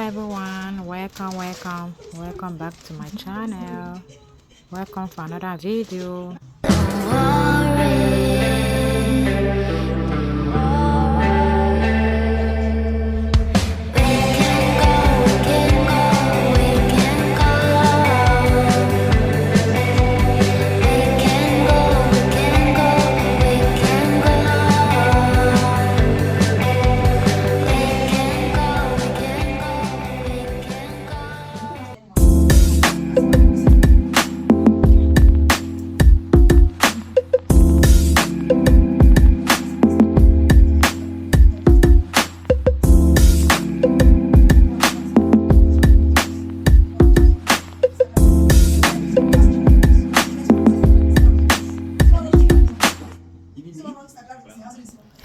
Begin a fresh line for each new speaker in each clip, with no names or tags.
everyone, welcome back to my channel. Welcome for another video.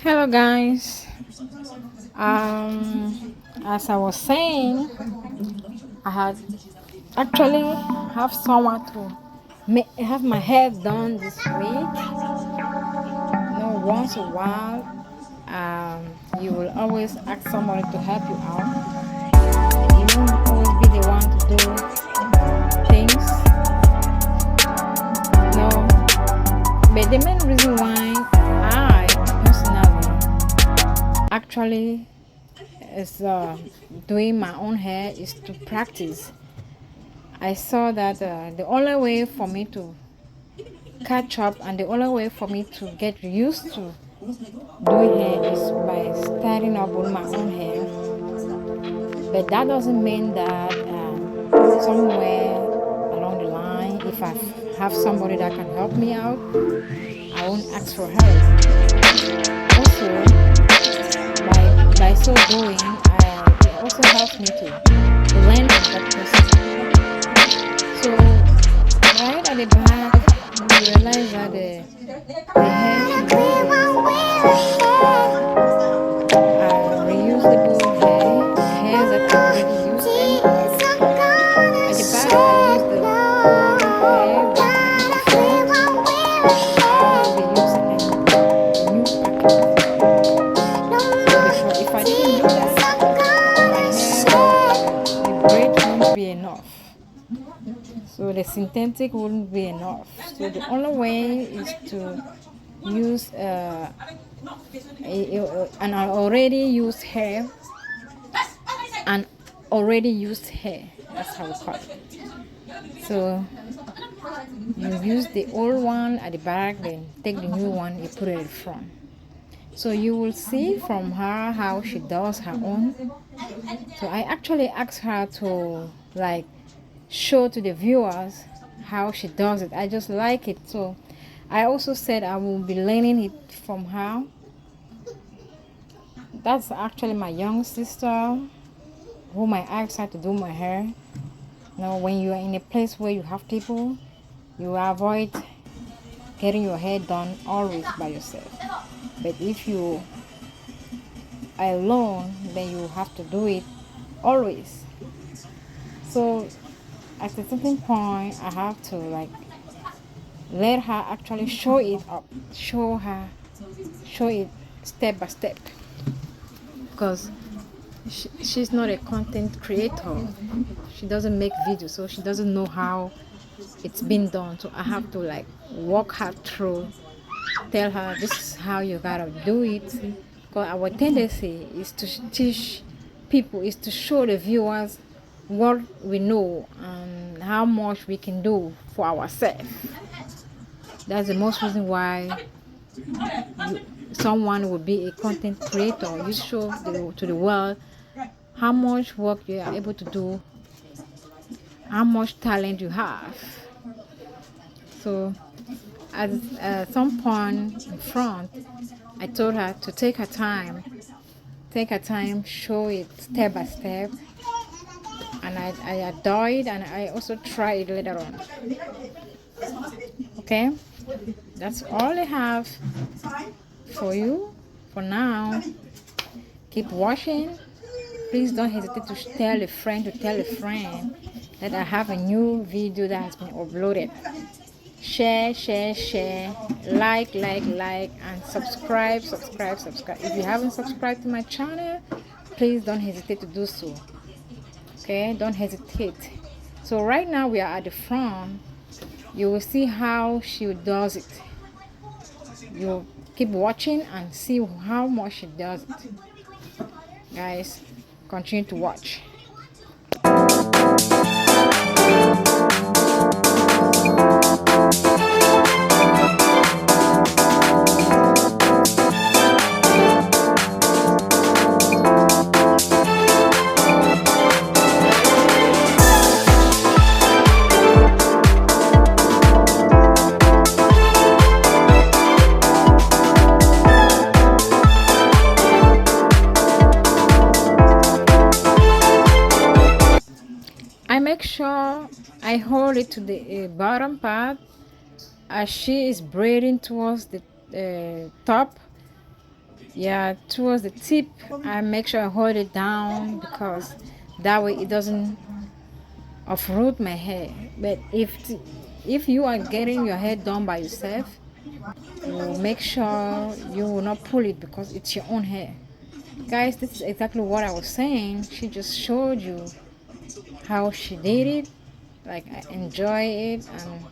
Hello guys, as I was saying, I had actually have someone to have my hair done this week. Once a while, you will always ask somebody to help you out. You won't always be the one to do things. No, but the main reason why I personally actually is doing my own hair is to practice. I saw that the only way for me to catch up and the only way for me to get used to doing hair is by starting up with my own hair. But that doesn't mean that somewhere along the line, if I have somebody that can help me out, I won't ask for help. Also, by so doing, it also helps me to learn from that person. So, right at the back, you realize that the hair should be reusable hair that I already used. At the back, I used the hair, but I'll be using a new package. So if I didn't do that, the braid wouldn't be enough. So the synthetic wouldn't be enough. So the only way is to use an already used hair. That's how we call it. So you use the old one at the back, then take the new one, you put it in front. So you will see from her how she does her own. So I actually asked her to show to the viewers how she does it. I just like it. So I also said I will be learning it from her. That's actually my young sister whom I asked her to do my hair. When you are in a place where you have people, you avoid getting your hair done always by yourself. But if you are alone, then you have to do it always. So at a certain point, I have to let her actually show it step by step, because she's not a content creator. She doesn't make videos, so she doesn't know how it's been done. So I have to walk her through, tell her this is how you gotta do it, because our tendency is to teach people, is to show the viewers what we know and how much we can do for ourselves. That's the most reason why someone would be a content creator. You show to the world how much work you are able to do, how much talent you have. So at some point in front, I told her to take her time, show it step by step, and I adore it, and I also try it later on. Okay, that's all I have for you for now. Keep watching. Please don't hesitate to tell a friend that I have a new video that has been uploaded. Share, like, and subscribe. If you haven't subscribed to my channel, please don't hesitate to do so. Okay, don't hesitate. So right now we are at the front. You will see how she does it. You keep watching and see how much she does it. Guys, continue to watch. I make sure I hold it to the bottom part as she is braiding towards the top. Yeah, towards the tip. I make sure I hold it down because that way it doesn't uproot my hair. But if you are getting your hair done by yourself, you make sure you will not pull it because it's your own hair. Guys, this is exactly what I was saying. She just showed you how she did it. Like, I enjoy it, and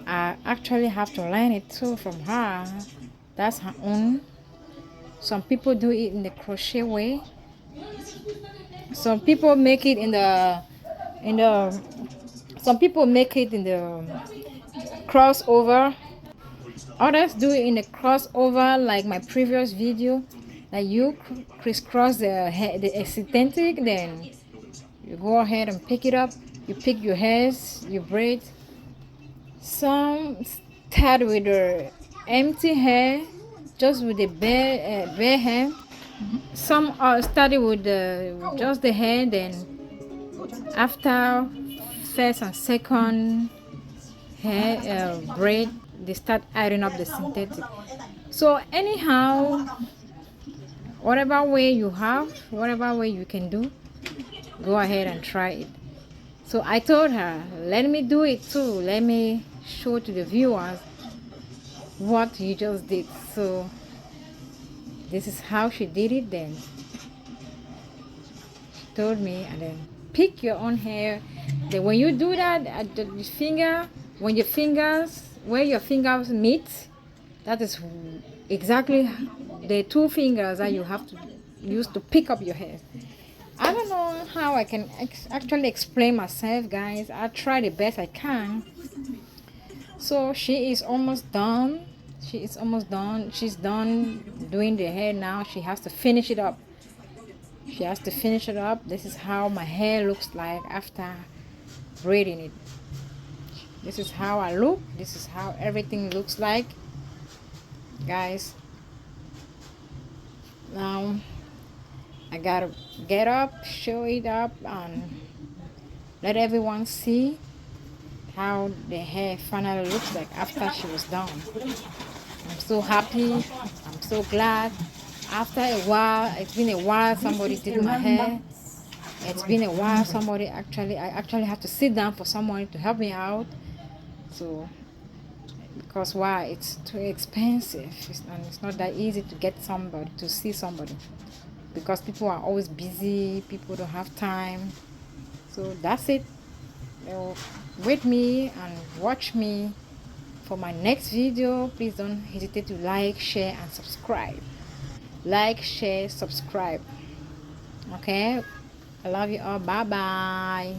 I actually have to learn it too from her. That's her own. Some people do it in the crochet way. Some people make it in the some people make it in the crossover. Others do it in the crossover, like my previous video. Like you crisscross the synthetic, then you go ahead and pick it up. You pick your hairs, you braid. Some start with the empty hair, just with the bare hair. Some are started with just the hair, then after first and second hair braid, they start adding up the synthetic. So anyhow, whatever way you have, whatever way you can do, go ahead and try it. So I told her, let me do it too. Let me show to the viewers what you just did. So this is how she did it. Then she told me, and then pick your own hair. Then when you do that at the finger, when your fingers, where your fingers meet, that is exactly the two fingers that you have to use to pick up your hair. I don't know how I can actually explain myself, guys. I try the best I can. So she is almost done. She is almost done. She's done doing the hair now. She has to finish it up. She has to finish it up. This is how my hair looks like after braiding it. This is how I look. This is how everything looks like, guys. Now I gotta get up, show it up, and let everyone see how the hair finally looks like after she was done. I'm so happy. I'm so glad. After a while, it's been a while somebody did my hair. It's been a while I actually had to sit down for someone to help me out. So because why? It's too expensive, and it's not that easy to get somebody to see somebody, because people are always busy, people don't have time. So that's it. Wait me and watch me for my next video. Please don't hesitate to like, share, and subscribe. Like, share, subscribe. Okay, I love you all. Bye bye.